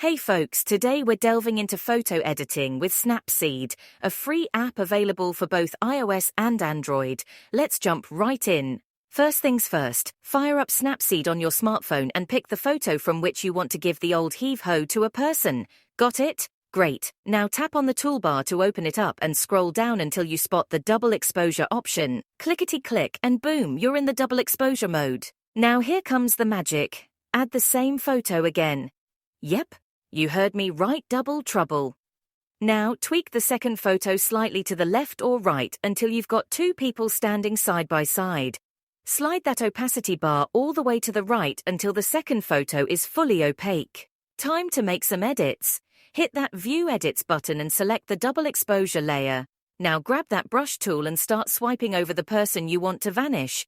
Hey folks, today we're delving into photo editing with Snapseed, a free app available for both iOS and Android. Let's jump right in. First things first, fire up Snapseed on your smartphone and pick the photo from which you want to give the old heave-ho to a person. Got it? Great. Now tap on the toolbar to open it up and scroll down until you spot the double exposure option. Clickety-click and boom, you're in the double exposure mode. Now here comes the magic. Add the same photo again. Yep. You heard me right, double trouble. Now tweak the second photo slightly to the left or right until you've got two people standing side by side. Slide that opacity bar all the way to the right until the second photo is fully opaque. Time to make some edits. Hit that View Edits button and select the double exposure layer. Now grab that brush tool and start swiping over the person you want to vanish.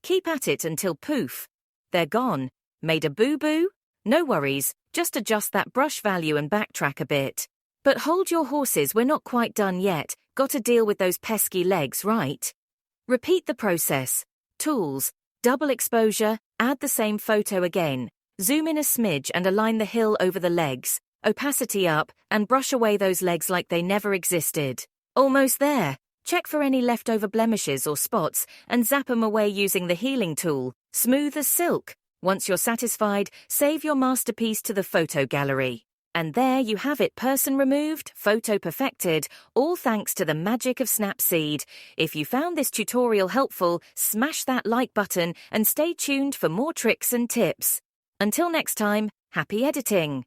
Keep at it until poof, they're gone. Made a boo-boo? No worries. Just adjust that brush value and backtrack a bit. But hold your horses, we're not quite done yet. Got to deal with those pesky legs, right? Repeat the process. Tools, double exposure, add the same photo again. Zoom in a smidge and align the hill over the legs. Opacity up and brush away those legs like they never existed. Almost there. Check for any leftover blemishes or spots and zap them away using the healing tool. Smooth as silk. Once you're satisfied, save your masterpiece to the photo gallery. And there you have it, person removed, photo perfected, all thanks to the magic of Snapseed. If you found this tutorial helpful, smash that like button and stay tuned for more tricks and tips. Until next time, happy editing!